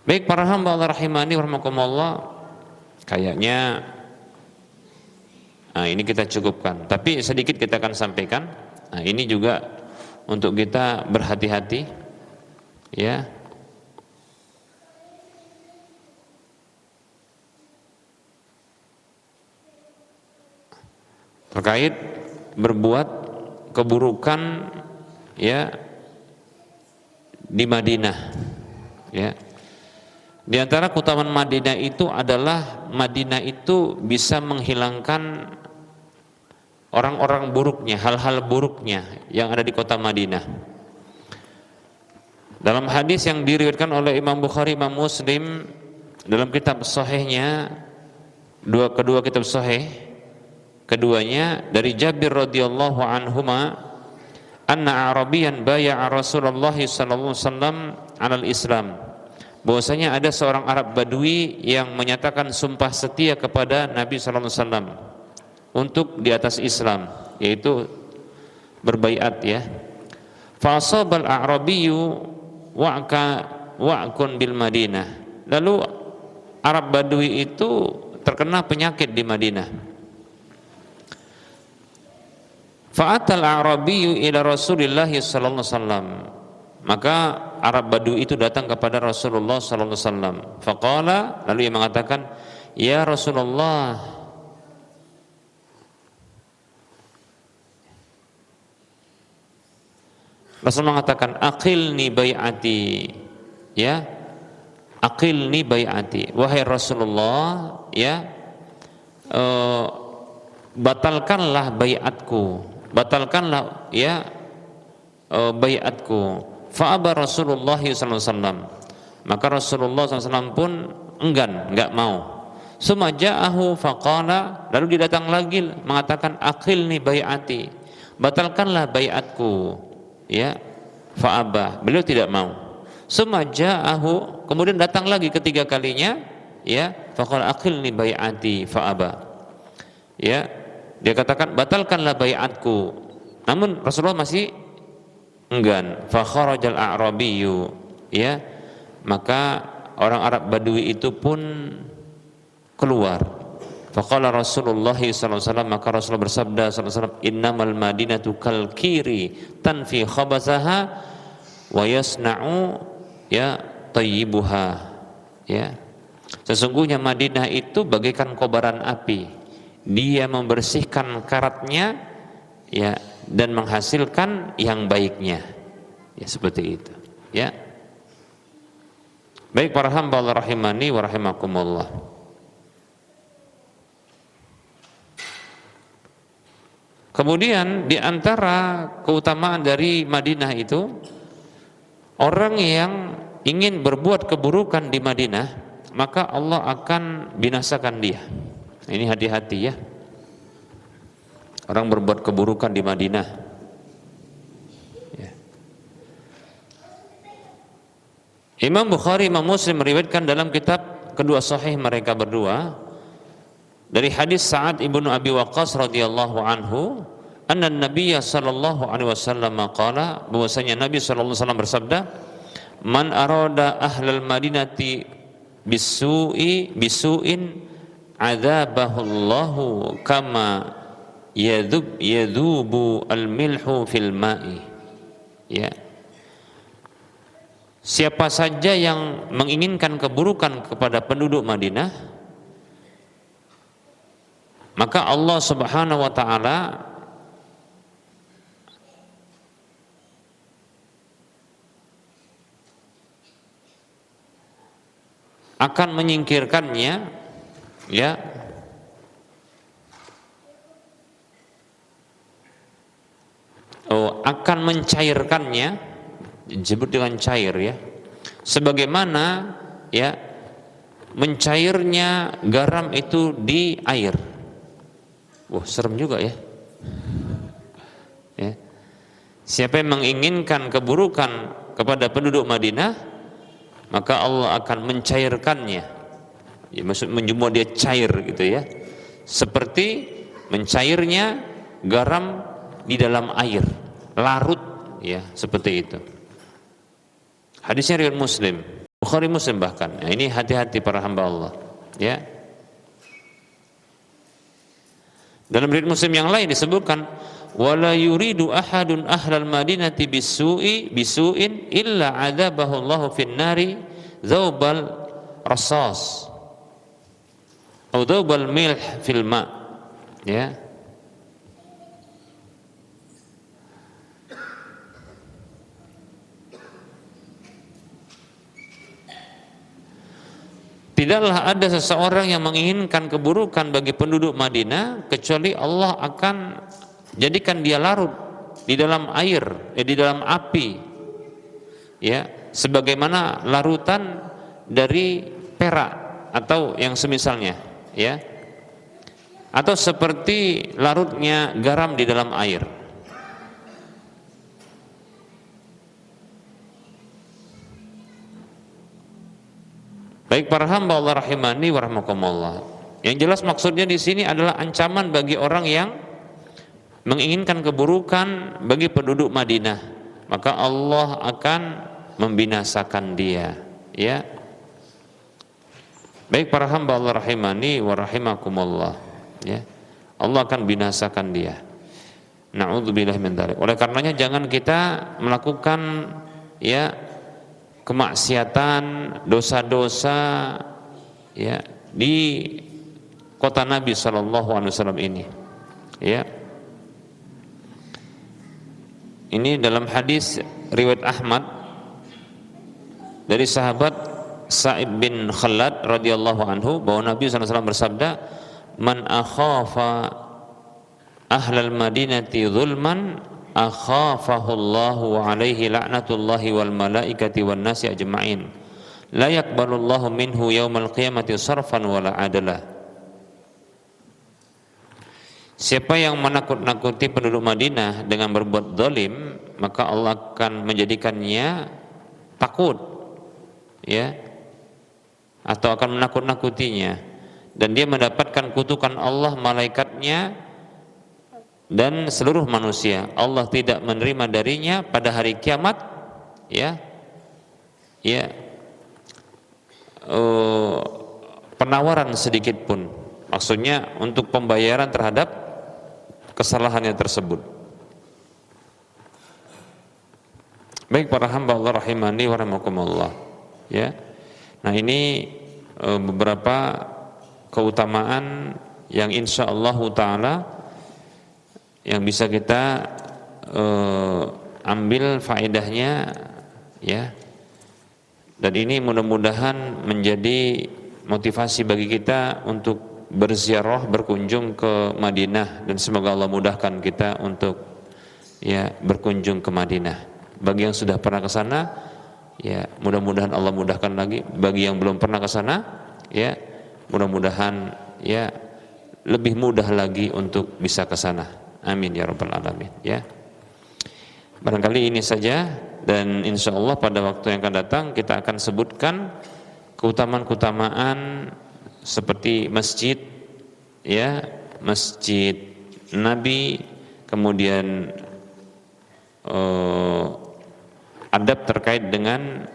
Speaker 2: Baik para hamba Allah rahimani warahmatullah, kayaknya ini kita cukupkan, tapi sedikit kita akan sampaikan. Nah, ini juga untuk kita berhati-hati ya. Terkait berbuat keburukan ya di Madinah ya. Di antara keutamaan Madinah itu adalah Madinah itu bisa menghilangkan orang-orang buruknya, hal-hal buruknya yang ada di kota Madinah. Dalam hadis yang diriwayatkan oleh Imam Bukhari, Imam Muslim dalam kitab sahihnya, kedua kitab sahih keduanya, dari Jabir radhiyallahu anhuma anna Arabiyan baya'a Rasulullah sallallahu alaihi wasallam 'alal Islam, bahwasanya ada seorang Arab Badui yang menyatakan sumpah setia kepada Nabi sallallahu alaihi wasallam untuk di atas Islam, yaitu berbaiat ya. Fa asabal a'rabiyyu wa'kun bil Madinah, lalu Arab Badui itu terkena penyakit di Madinah. Fa'atal a'rabiyyu ila Rasulillah sallallahu alaihi wasallam, maka Arab Badui itu datang kepada Rasulullah sallallahu alaihi wasallam. Faqala, lalu ia mengatakan, ya Rasulullah, Rasul mengatakan, aqilni bai'ati ya, aqilni bai'ati, wahai Rasulullah ya, batalkanlah baiatku, batalkanlah ya baiatku. Fa'aba Rasulullah SAW, maka Rasulullah SAW pun enggan, enggak mau. Summa ja'ahu faqala, lalu dia datang lagi mengatakan aqilni baiati, batalkanlah baiatku ya. Fa'aba, beliau tidak mau. Summa ja'ahu, kemudian datang lagi ketiga kalinya ya, faqala aqilni baiati fa'aba ya, dia katakan batalkanlah baiatku, namun Rasulullah masih enggan. Fa kharajal a'rabiyyu ya, maka orang Arab Badui itu pun keluar. Faqala Rasulullah sallallahu alaihi wasallam, maka Rasulullah bersabda sallallahu alaihi wasallam, innamal madinatu kal kiri tanfi khabasaha wa yasna'u ya tayyibuha ya, sesungguhnya Madinah itu bagaikan kobaran api, dia membersihkan karatnya ya dan menghasilkan yang baiknya ya, seperti itu ya. Baik para hamba Allah rahimani wa rahimakumullah. Kemudian di antara keutamaan dari Madinah itu, orang yang ingin berbuat keburukan di Madinah, maka Allah akan binasakan dia. Ini hati-hati ya. Orang berbuat keburukan di Madinah. Ya. Imam Bukhari, Imam Muslim meriwayatkan dalam kitab kedua sahih mereka berdua dari hadis Sa'ad ibnu Abi Waqqas radhiyallahu anhu, anna Nabiyya sallallahu alaihi wasallam qala, bahwasanya Nabi sallallahu alaihi wasallam bersabda, man arada ahlal madinati bisu'in adzabahu Allahu kama yadhubu al-milhu fil ma'i. Ya. Siapa saja yang menginginkan keburukan kepada penduduk Madinah, maka Allah Subhanahu wa taala akan menyingkirkannya, ya, akan mencairkannya, disebut dengan cair ya, sebagaimana ya mencairnya garam itu di air. Wah, serem juga ya. Ya. Siapa yang menginginkan keburukan kepada penduduk Madinah, maka Allah akan mencairkannya. Ya, maksud menjemur dia cair gitu ya. Seperti mencairnya garam di dalam air, larut ya, seperti itu. Hadisnya riwayat Muslim, Bukhari Muslim bahkan. Nah, ini hati-hati para hamba Allah, ya. Dalam riwayat Muslim yang lain disebutkan, wala yuridu ahadun ahlal madinati bisu'in illa adzabahu Allahu fin nari dzawbal rasas atau dzawbal milh fil ma, ya. Tidaklah ada seseorang yang menginginkan keburukan bagi penduduk Madinah kecuali Allah akan jadikan dia larut di dalam air, di dalam api, ya, sebagaimana larutan dari perak atau yang semisalnya, ya, atau seperti larutnya garam di dalam air. Baik para hamba Allah rahimani wa rahmakumullah. Yang jelas maksudnya di sini adalah ancaman bagi orang yang menginginkan keburukan bagi penduduk Madinah, maka Allah akan membinasakan dia, ya. Baik para hamba Allah rahimani wa rahimakumullah, ya. Allah akan binasakan dia. Na'udzubillah min dzalik. Oleh karenanya jangan kita melakukan, ya, kemaksiatan, dosa-dosa, ya, di kota Nabi sallallahu alaihi wasallam ini, ya. Ini dalam hadis riwayat Ahmad dari sahabat Sa'id bin Khalad radhiyallahu anhu bahwa Nabi sallallahu alaihi wasallam bersabda, man akhafa ahlal madinati zulman akhafahu Allahu alaihi la'natullahi wal malaikati wan nasi ajma'in la yaqbalullahu minhu yaumal qiyamati sarfan wala adala. Siapa yang menakut-nakuti penduduk Madinah dengan berbuat zalim, maka Allah akan menjadikannya takut, ya, atau akan menakut-nakutinya, dan dia mendapatkan kutukan Allah, malaikatnya dan seluruh manusia. Allah tidak menerima darinya pada hari kiamat, ya, ya, penawaran sedikit pun, maksudnya untuk pembayaran terhadap kesalahannya tersebut. Baik para hamba Allah rahimani wa rahimakumullah, ya. Nah, ini beberapa keutamaan yang insya Allah taala yang bisa kita ambil faedahnya, ya, Dan ini mudah-mudahan menjadi motivasi bagi kita untuk berziarah, berkunjung ke Madinah, dan semoga Allah mudahkan kita untuk ya berkunjung ke Madinah. Bagi yang sudah pernah ke sana, ya mudah-mudahan Allah mudahkan lagi. Bagi yang belum pernah ke sana, ya mudah-mudahan ya lebih mudah lagi untuk bisa ke sana. Amin ya rabbal alamin. Ya. Barangkali ini saja, dan insya Allah pada waktu yang akan datang kita akan sebutkan keutamaan-keutamaan seperti masjid, ya masjid Nabi, kemudian adab terkait dengan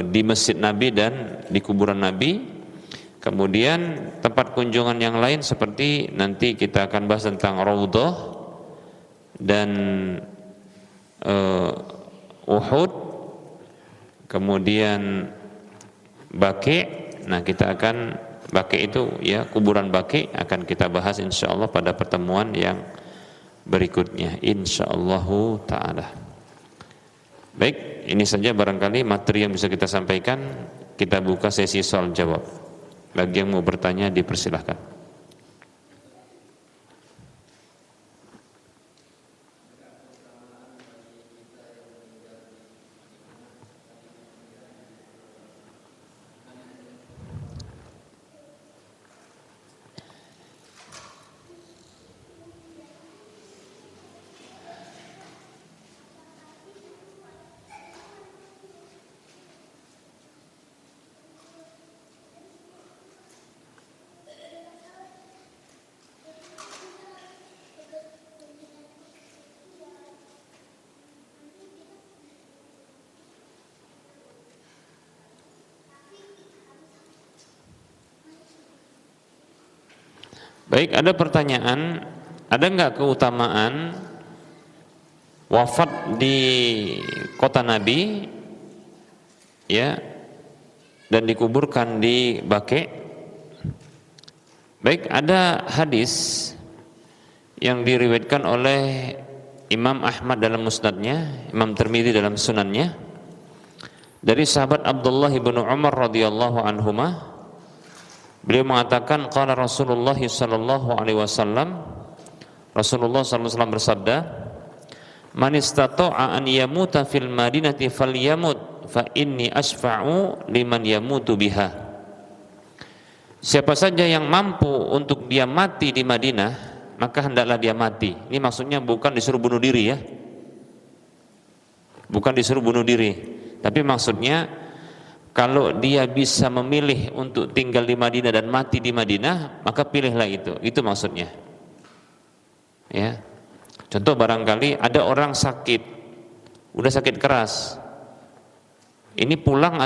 Speaker 2: di masjid Nabi dan di kuburan Nabi. Kemudian tempat kunjungan yang lain seperti nanti kita akan bahas tentang Raudhah dan Uhud, kemudian Baqi. Nah kita akan Baqi itu ya kuburan Baqi akan kita bahas insyaallah pada pertemuan yang berikutnya insyaallah taala. Baik, ini saja barangkali materi yang bisa kita sampaikan. Kita buka sesi soal jawab. Bagi yang mau bertanya dipersilahkan. Baik, ada pertanyaan, ada nggak keutamaan wafat di kota Nabi, ya, dan dikuburkan di Baqi? Baik, ada hadis yang diriwayatkan oleh Imam Ahmad dalam musnadnya, Imam Tirmidzi dalam sunannya, dari sahabat Abdullah bin Umar radhiyallahu anhuma. Beliau mengatakan qala Rasulullah sallallahu alaihi wasallam, Rasulullah sallallahu alaihi wasallam bersabda, man istata'a an yamuta fil madinati falyamut fa inni asfa'u liman yamutu biha. Siapa saja yang mampu untuk dia mati di Madinah, maka hendaklah dia mati. Ini maksudnya bukan disuruh bunuh diri ya. Bukan disuruh bunuh diri, tapi maksudnya kalau dia bisa memilih untuk tinggal di Madinah dan mati di Madinah, maka pilihlah itu. Itu maksudnya. Ya. Contoh barangkali ada orang sakit, udah sakit keras. Ini pulang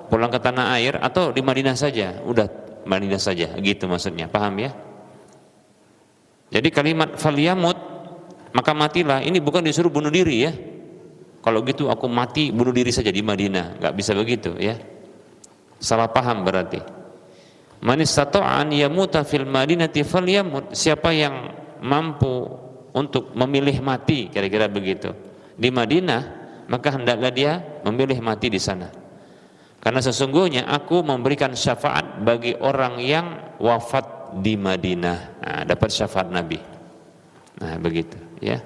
Speaker 2: ke tanah air atau di Madinah saja? Udah Madinah saja, gitu maksudnya. Paham ya? Jadi kalimat falyamut, maka matilah. Ini bukan disuruh bunuh diri ya. Kalau gitu aku mati bunuh diri saja di Madinah, nggak bisa begitu ya. Salah paham berarti. Man istata'a an yamuta fil madinati falyamut. Siapa yang mampu untuk memilih mati, kira-kira begitu, di Madinah, maka hendaklah dia memilih mati di sana. Karena sesungguhnya aku memberikan syafaat bagi orang yang wafat di Madinah. Nah, dapat syafaat Nabi. Nah, begitu ya.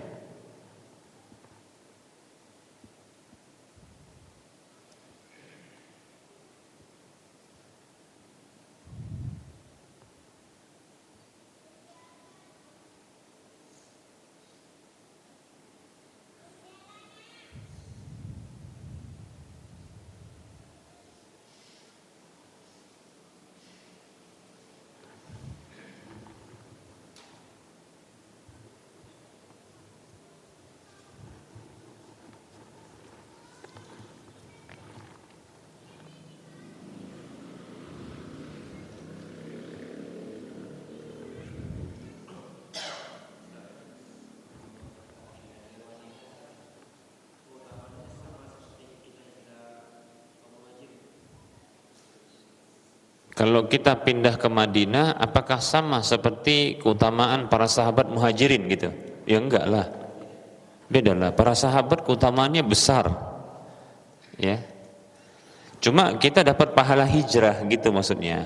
Speaker 2: Kalau kita pindah ke Madinah, apakah sama seperti keutamaan para sahabat muhajirin gitu? Ya enggak lah, beda lah. Para sahabat keutamaannya besar, ya. Cuma kita dapat pahala hijrah gitu maksudnya.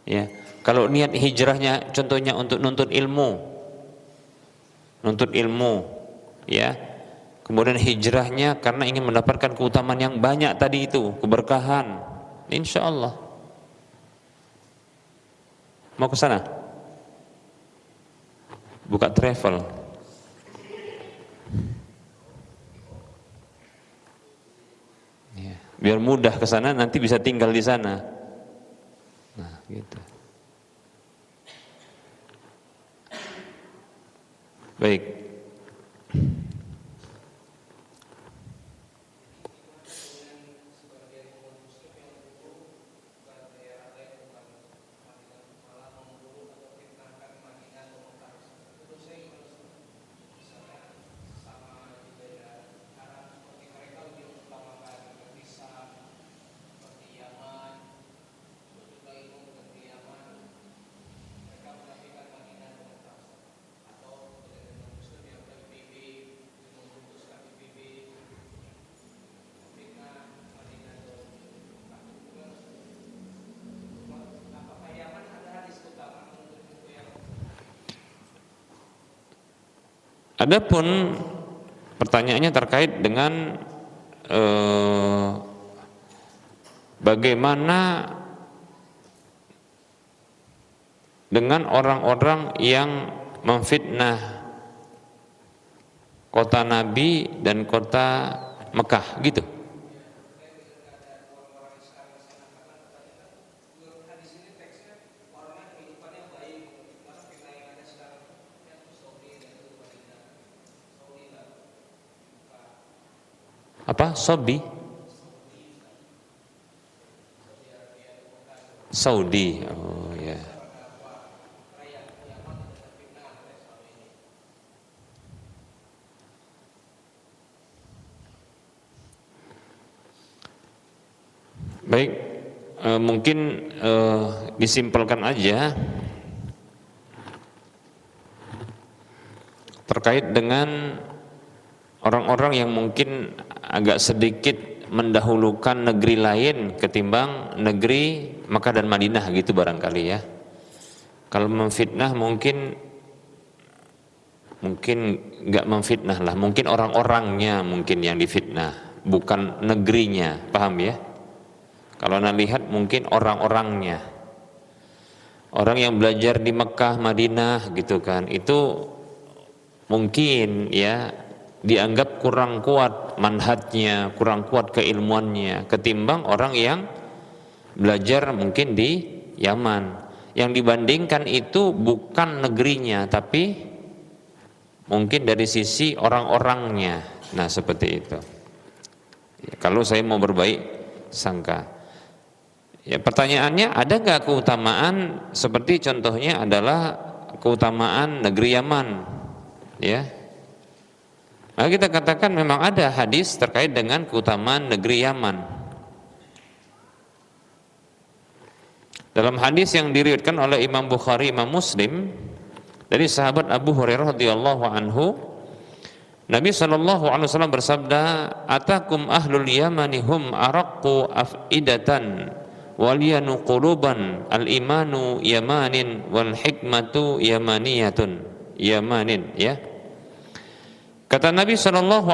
Speaker 2: Ya, kalau niat hijrahnya contohnya untuk nuntut ilmu, ya. Kemudian hijrahnya karena ingin mendapatkan keutamaan yang banyak tadi itu, keberkahan. Insya Allah. Mau ke sana? Buka travel. Ya, biar mudah ke sana, nanti bisa tinggal di sana. Nah, gitu. Baik. Adapun pertanyaannya terkait dengan bagaimana dengan orang-orang yang memfitnah kota Nabi dan kota Mekah gitu. Apa? Saudi. Oh ya. Baik, mungkin disimpulkan aja terkait dengan orang-orang yang mungkin agak sedikit mendahulukan negeri lain ketimbang negeri Makkah dan Madinah gitu barangkali ya. Kalau memfitnah mungkin nggak memfitnah lah, mungkin orang-orangnya mungkin yang difitnah, bukan negerinya, paham ya? Kalau Anda lihat mungkin orang-orangnya, orang yang belajar di Mekah, Madinah gitu kan, itu mungkin ya dianggap kurang kuat manhajnya, kurang kuat keilmuannya ketimbang orang yang belajar mungkin di Yaman. Yang dibandingkan itu bukan negerinya tapi mungkin dari sisi orang-orangnya. Nah seperti itu ya, kalau saya mau berbaik sangka ya. Pertanyaannya, ada nggak keutamaan seperti contohnya adalah keutamaan negeri Yaman ya? Nah, kita katakan memang ada hadis terkait dengan keutamaan negeri Yaman. Dalam hadis yang diriwayatkan oleh Imam Bukhari, Imam Muslim dari sahabat Abu Hurairah radhiyallahu anhu, Nabi SAW bersabda, "Atakum ahlul yamani hum araqqu afidatan waliyanu quluban, al-imanu yamanin wal hikmatu yamaniyatun." Yamanin ya. Kata Nabi SAW,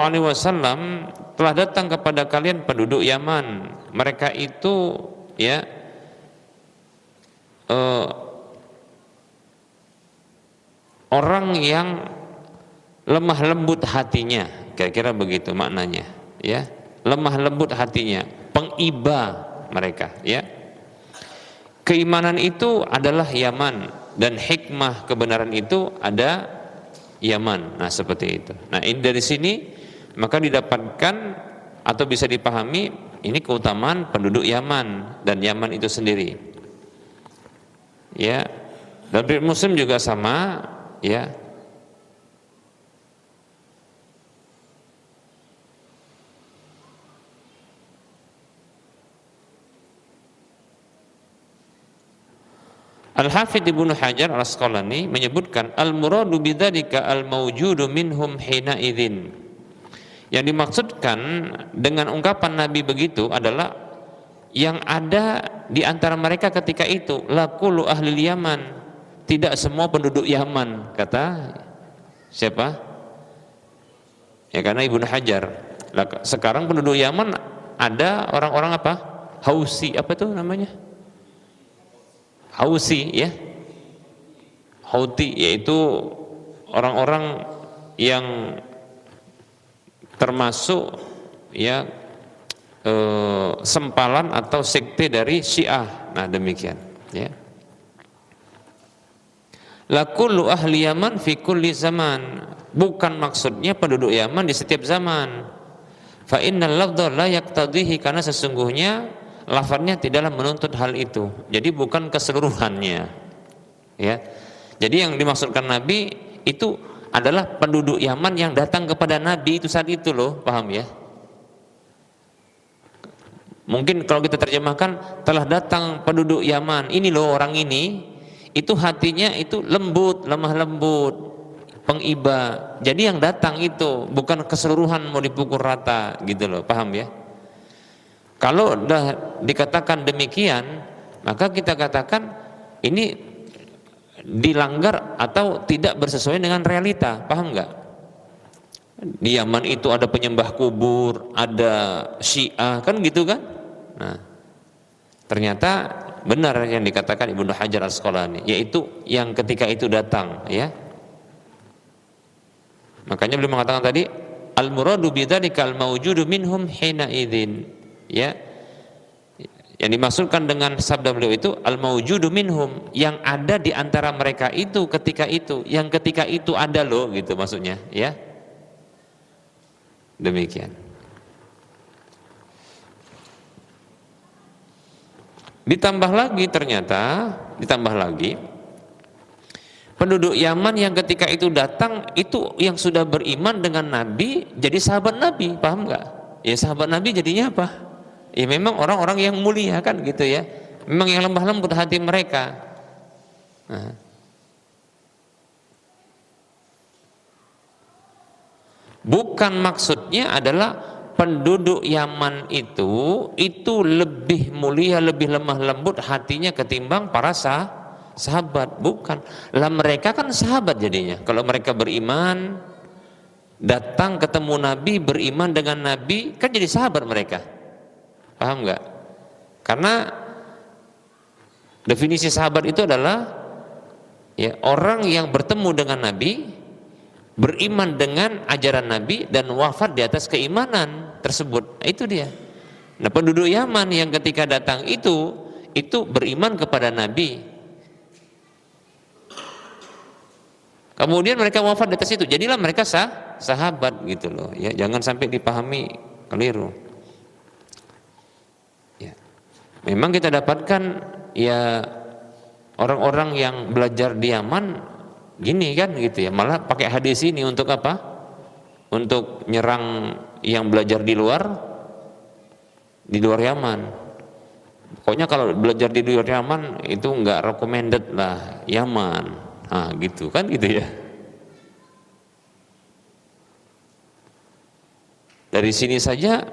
Speaker 2: telah datang kepada kalian penduduk Yaman. Mereka itu ya orang yang lemah lembut hatinya, kira-kira begitu maknanya ya. Lemah lembut hatinya, pengiba mereka ya. Keimanan itu adalah Yaman dan hikmah kebenaran itu ada Yaman. Nah seperti itu. Nah ini dari sini maka didapatkan atau bisa dipahami ini keutamaan penduduk Yaman dan Yaman itu sendiri ya. Dan riwayat Muslim juga sama ya. Al-Hafidz Ibnu Hajar menyebutkan al-muradu bidzalika al-mawjudu minhum hina idzin, Yang dimaksudkan dengan ungkapan Nabi begitu adalah yang ada di antara mereka ketika itu, la kullu ahli Yaman, tidak semua penduduk Yaman, kata siapa? Ya karena Ibnu Hajar. Sekarang penduduk Yaman ada orang-orang apa? Hausi, apa itu namanya? Hausi ya. Houthi, yaitu orang-orang yang termasuk ya sempalan atau sekte dari Syiah. Nah, demikian ya. La kullu ahli Yaman fi kulli zaman, bukan maksudnya penduduk Yaman di setiap zaman. Fa innal lafdha la yaqtadihi, karena sesungguhnya lafadznya tidaklah menuntut hal itu. Jadi bukan keseluruhannya. Ya. Jadi yang dimaksudkan Nabi itu adalah penduduk Yaman yang datang kepada Nabi itu saat itu loh, paham ya? Mungkin kalau kita terjemahkan, telah datang penduduk Yaman, ini loh orang ini, itu hatinya itu lembut, lemah lembut, pengiba. Jadi yang datang itu bukan keseluruhan mau dipukul rata gitu loh, paham ya? Kalau udah dikatakan demikian, maka kita katakan ini dilanggar atau tidak bersesuaian dengan realita, paham nggak? Di Yaman itu ada penyembah kubur, ada Syiah, kan gitu kan? Nah, ternyata benar yang dikatakan Ibnu Hajar Al-Asqalani, yaitu yang ketika itu datang, ya. Makanya beliau mengatakan tadi, al-muradu bidzalika al-mawjudu minhum hina idzin, ya. Yang dimaksudkan dengan sabda beliau itu al-mawjudu minhum, yang ada di antara mereka itu ketika itu, yang ketika itu ada loh gitu maksudnya, ya. Demikian. Ditambah lagi penduduk Yaman yang ketika itu datang itu yang sudah beriman dengan Nabi, jadi sahabat Nabi, paham nggak? Ya sahabat Nabi jadinya apa? Ya memang orang-orang yang mulia kan gitu ya, memang yang lemah lembut hati mereka. Nah. Bukan maksudnya adalah penduduk Yaman itu lebih mulia, lebih lemah lembut hatinya ketimbang para sahabat, bukan. Lah mereka kan sahabat jadinya. Kalau mereka beriman, datang ketemu Nabi, beriman dengan Nabi, kan jadi sahabat mereka. Paham nggak? Karena definisi sahabat itu adalah ya orang yang bertemu dengan Nabi, beriman dengan ajaran Nabi dan wafat di atas keimanan tersebut. Nah, itu dia. Nah, penduduk Yaman yang ketika datang itu beriman kepada Nabi. Kemudian mereka wafat di atas itu. Jadilah mereka sahabat gitu loh. Ya, jangan sampai dipahami keliru. Memang kita dapatkan ya orang-orang yang belajar di Yaman gini kan gitu ya, malah pakai hadis ini untuk apa? Untuk nyerang yang belajar di luar Yaman. Pokoknya kalau belajar di luar Yaman itu enggak recommended lah Yaman. Ah gitu kan gitu ya. Dari sini saja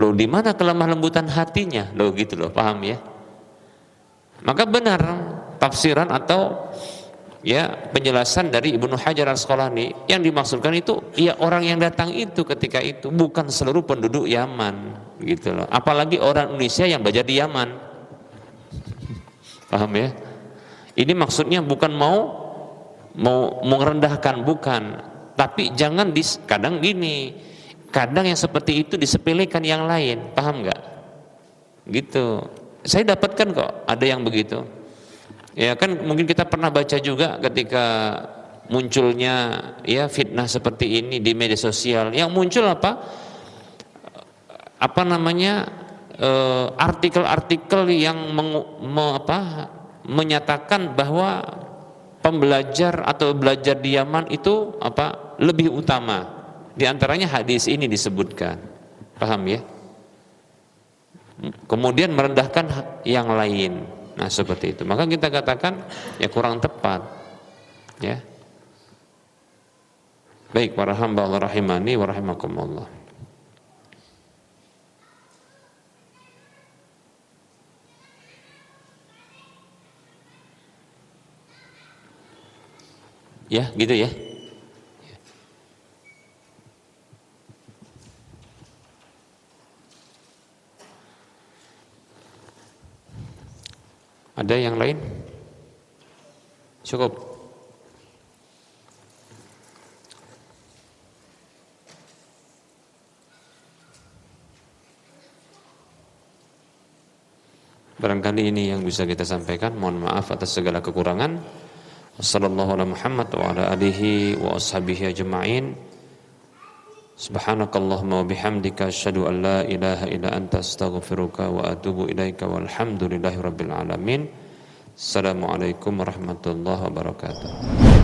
Speaker 2: loh, di mana kelemah lembutan hatinya? Loh gitu loh, paham ya? Maka benar tafsiran atau ya penjelasan dari Ibnu Hajar Al-Asqalani, yang dimaksudkan itu ya orang yang datang itu ketika itu, bukan seluruh penduduk Yaman gitu loh. Apalagi orang Indonesia yang belajar di Yaman. Paham ya? Ini maksudnya bukan mau merendahkan, bukan. Tapi jangan kadang gini, kadang yang seperti itu disepelekan yang lain, paham nggak? Gitu. Saya dapatkan kok ada yang begitu. Ya kan mungkin kita pernah baca juga ketika munculnya ya fitnah seperti ini di media sosial. Yang muncul apa namanya artikel-artikel yang menyatakan bahwa pembelajar atau belajar di Yaman itu lebih utama. Di antaranya hadis ini disebutkan, paham ya? Kemudian merendahkan yang lain. Nah seperti itu. Maka kita katakan ya kurang tepat. Ya. Baik para hamba Allah rahimani wa rahimakumullah. Ya, gitu ya. Ada yang lain? Cukup. Barangkali ini yang bisa kita sampaikan. Mohon maaf atas segala kekurangan. Wassallallahu ala Muhammad wa ala alihi wa ashabihi ajma'in. Subhanakallahumma wa bihamdika asyhadu an la ilaha illa anta astaghfiruka wa atubu ilaika walhamdulillahi rabbil alamin. Assalamualaikum warahmatullahi wabarakatuh.